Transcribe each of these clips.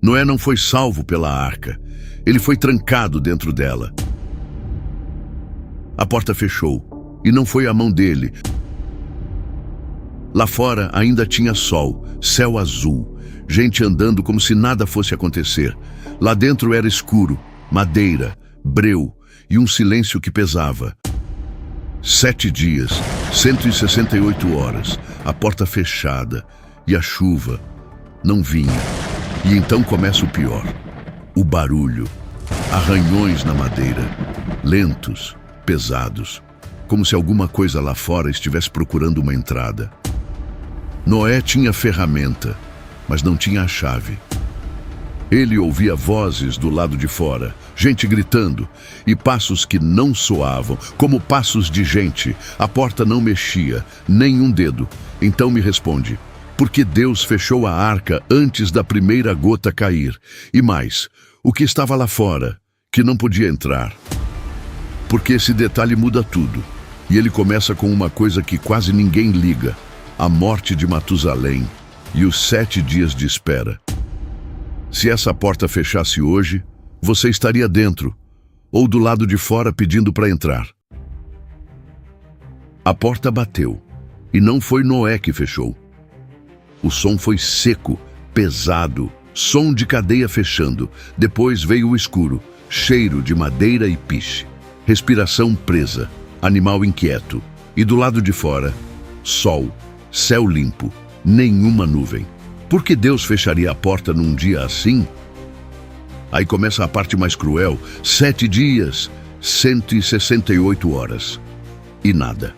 Noé não foi salvo pela arca. Ele foi trancado dentro dela. A porta fechou, e não foi a mão dele. Lá fora ainda tinha sol, céu azul, gente andando como se nada fosse acontecer. Lá dentro era escuro, madeira, breu e um silêncio que pesava. 7 dias, 168 horas, a porta fechada e a chuva não vinha. E então começa o pior, o barulho, arranhões na madeira, lentos, pesados, como se alguma coisa lá fora estivesse procurando uma entrada. Noé tinha ferramenta, mas não tinha a chave. Ele ouvia vozes do lado de fora, gente gritando, e passos que não soavam, como passos de gente. A porta não mexia, nem um dedo. Então me responde, por que Deus fechou a arca antes da primeira gota cair? E mais, o que estava lá fora, que não podia entrar? Porque esse detalhe muda tudo. E ele começa com uma coisa que quase ninguém liga: a morte de Matusalém e os 7 dias de espera. Se essa porta fechasse hoje, você estaria dentro, ou do lado de fora pedindo para entrar. A porta bateu, e não foi Noé que fechou. O som foi seco, pesado, som de cadeia fechando. Depois veio o escuro, cheiro de madeira e piche. Respiração presa, animal inquieto. E do lado de fora, sol, céu limpo, nenhuma nuvem. Por que Deus fecharia a porta num dia assim? Aí começa a parte mais cruel. 7 dias, 168 horas. E nada.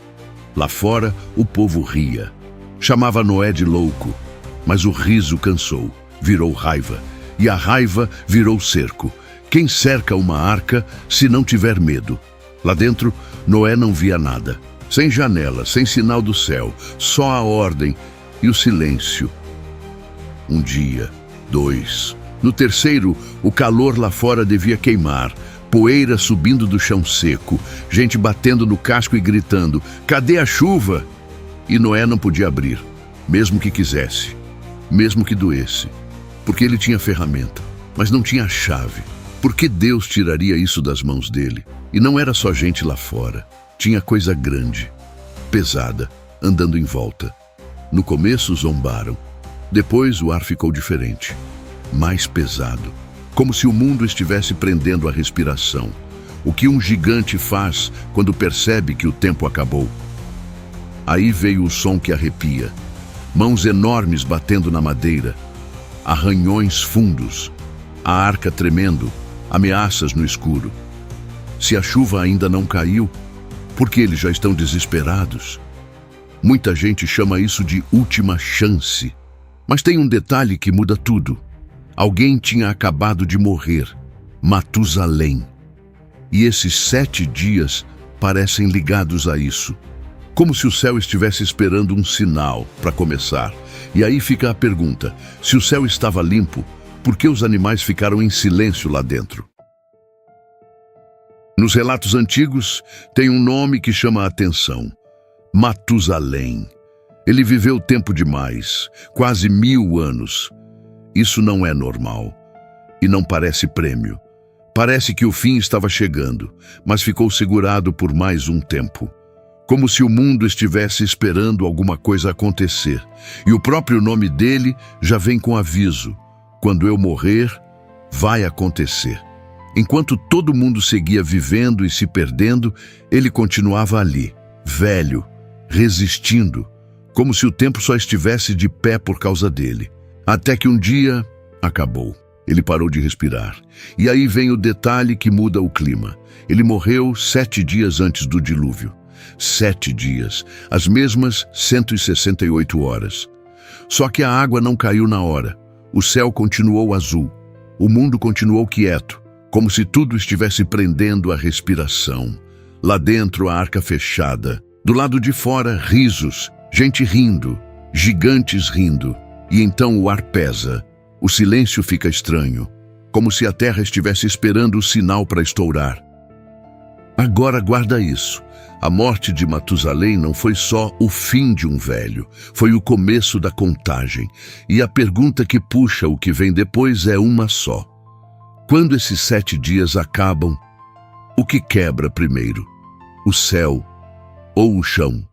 Lá fora, o povo ria. Chamava Noé de louco. Mas o riso cansou, virou raiva. E a raiva virou cerco. Quem cerca uma arca se não tiver medo? Lá dentro, Noé não via nada. Sem janela, sem sinal do céu. Só a ordem e o silêncio. 1 dia, 2. No terceiro, o calor lá fora devia queimar. Poeira subindo do chão seco. Gente batendo no casco e gritando, cadê a chuva? E Noé não podia abrir, mesmo que quisesse, mesmo que doesse. Porque ele tinha ferramenta, mas não tinha a chave. Por que Deus tiraria isso das mãos dele? E não era só gente lá fora. Tinha coisa grande, pesada, andando em volta. No começo zombaram. Depois o ar ficou diferente, mais pesado, como se o mundo estivesse prendendo a respiração. O que um gigante faz quando percebe que o tempo acabou. Aí veio o som que arrepia, mãos enormes batendo na madeira, arranhões fundos, a arca tremendo, ameaças no escuro. Se a chuva ainda não caiu, porque eles já estão desesperados. Muita gente chama isso de última chance. Mas tem um detalhe que muda tudo. Alguém tinha acabado de morrer, Matusalém. E esses 7 dias parecem ligados a isso. Como se o céu estivesse esperando um sinal para começar. E aí fica a pergunta, se o céu estava limpo, por que os animais ficaram em silêncio lá dentro? Nos relatos antigos, tem um nome que chama a atenção: Matusalém. Ele viveu tempo demais, quase 1000 anos. Isso não é normal. E não parece prêmio. Parece que o fim estava chegando, mas ficou segurado por mais um tempo. Como se o mundo estivesse esperando alguma coisa acontecer. E o próprio nome dele já vem com aviso: quando eu morrer, vai acontecer. Enquanto todo mundo seguia vivendo e se perdendo, ele continuava ali, velho, resistindo, como se o tempo só estivesse de pé por causa dele. Até que um dia, acabou. Ele parou de respirar. E aí vem o detalhe que muda o clima. Ele morreu 7 dias antes do dilúvio. 7 dias, as mesmas 168 horas. Só que a água não caiu na hora. O céu continuou azul. O mundo continuou quieto, como se tudo estivesse prendendo a respiração. Lá dentro, a arca fechada. Do lado de fora, risos, gente rindo, gigantes rindo. E então o ar pesa. O silêncio fica estranho, como se a terra estivesse esperando o sinal para estourar. Agora guarda isso. A morte de Matusalém não foi só o fim de um velho, foi o começo da contagem. E a pergunta que puxa o que vem depois é uma só. Quando esses 7 dias acabam, o que quebra primeiro? O céu ou o chão?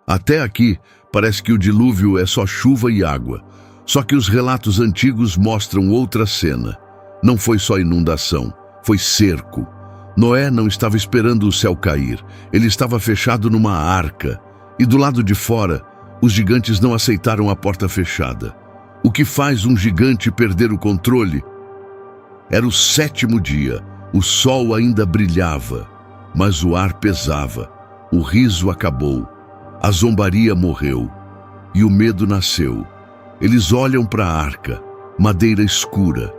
Até aqui, parece que o dilúvio é só chuva e água. Só que os relatos antigos mostram outra cena. Não foi só inundação, foi cerco. Noé não estava esperando o céu cair. Ele estava fechado numa arca. E do lado de fora, os gigantes não aceitaram a porta fechada. O que faz um gigante perder o controle? Era o 7º dia. O sol ainda brilhava, mas o ar pesava. O riso acabou. A zombaria morreu. E o medo nasceu. Eles olham para a arca, madeira escura,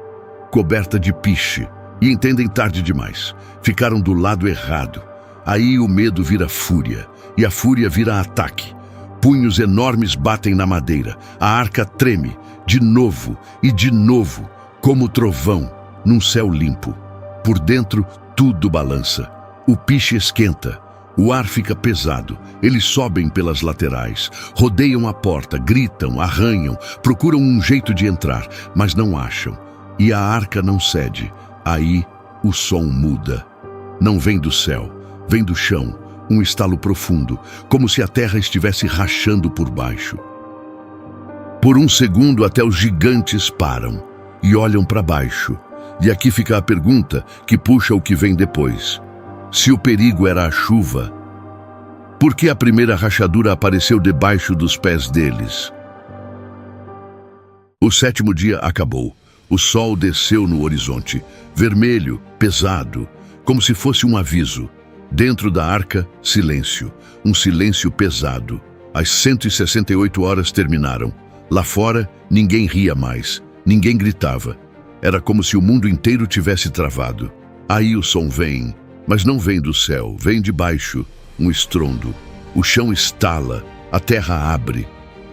coberta de piche, e entendem tarde demais. Ficaram do lado errado. Aí o medo vira fúria, e a fúria vira ataque. Punhos enormes batem na madeira. A arca treme, de novo e de novo, como trovão, num céu limpo. Por dentro, tudo balança. O piche esquenta. O ar fica pesado. Eles sobem pelas laterais, rodeiam a porta, gritam, arranham, procuram um jeito de entrar, mas não acham. E a arca não cede. Aí, o som muda. Não vem do céu, vem do chão, um estalo profundo, como se a terra estivesse rachando por baixo. Por um segundo, até os gigantes param e olham para baixo. E aqui fica a pergunta que puxa o que vem depois. Se o perigo era a chuva, por que a primeira rachadura apareceu debaixo dos pés deles? O 7º dia acabou. O sol desceu no horizonte, vermelho, pesado, como se fosse um aviso. Dentro da arca, silêncio, um silêncio pesado. As 168 horas terminaram. Lá fora, ninguém ria mais, ninguém gritava. Era como se o mundo inteiro tivesse travado. Aí o som vem, mas não vem do céu, vem de baixo, um estrondo. O chão estala, a terra abre.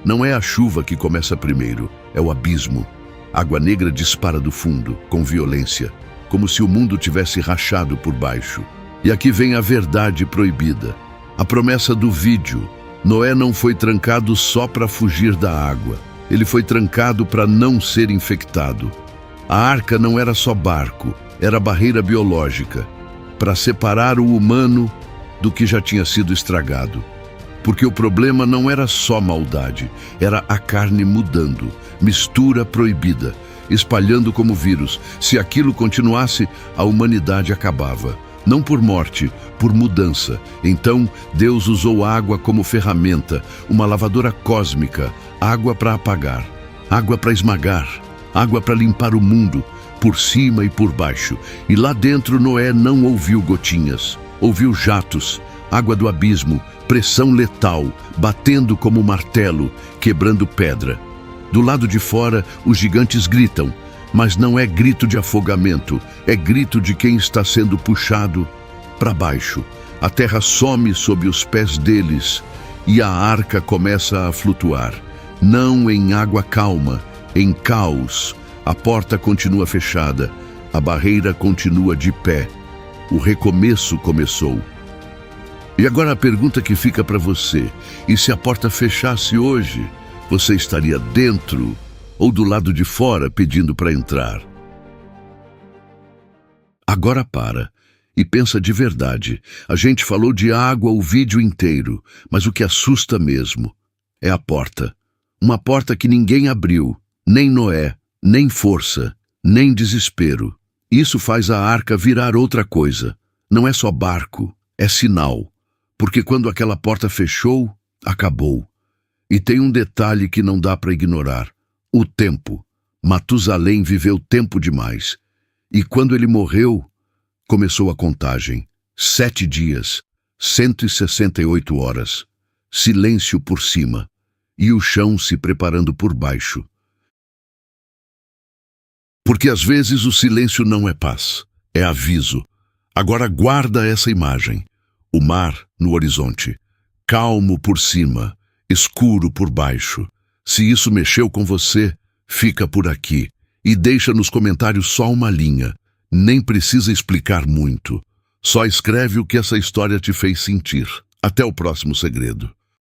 Não é a chuva que começa primeiro, é o abismo. Água negra dispara do fundo, com violência, como se o mundo tivesse rachado por baixo. E aqui vem a verdade proibida, a promessa do vídeo. Noé não foi trancado só para fugir da água. Ele foi trancado para não ser infectado. A arca não era só barco, era barreira biológica, para separar o humano do que já tinha sido estragado. Porque o problema não era só maldade, era a carne mudando, mistura proibida, espalhando como vírus. Se aquilo continuasse, a humanidade acabava. Não por morte, por mudança. Então, Deus usou água como ferramenta, uma lavadora cósmica, água para apagar, água para esmagar, água para limpar o mundo, por cima e por baixo. E lá dentro Noé não ouviu gotinhas, ouviu jatos, água do abismo, pressão letal, batendo como martelo, quebrando pedra. Do lado de fora, os gigantes gritam, mas não é grito de afogamento, é grito de quem está sendo puxado para baixo. A terra some sob os pés deles e a arca começa a flutuar. Não em água calma, em caos. A porta continua fechada, a barreira continua de pé. O recomeço começou. E agora a pergunta que fica para você: e se a porta fechasse hoje, você estaria dentro ou do lado de fora pedindo para entrar? Agora para e pensa de verdade. A gente falou de água o vídeo inteiro, mas o que assusta mesmo é a porta. Uma porta que ninguém abriu, nem Noé, nem força, nem desespero. Isso faz a arca virar outra coisa. Não é só barco, é sinal. Porque quando aquela porta fechou, acabou. E tem um detalhe que não dá para ignorar: o tempo. Matusalém viveu tempo demais. E quando ele morreu, começou a contagem. 7 dias, 168 horas. Silêncio por cima. E o chão se preparando por baixo. Porque às vezes o silêncio não é paz, é aviso. Agora guarda essa imagem. O mar no horizonte, calmo por cima, escuro por baixo. Se isso mexeu com você, fica por aqui e deixa nos comentários só uma linha. Nem precisa explicar muito. Só escreve o que essa história te fez sentir. Até o próximo segredo.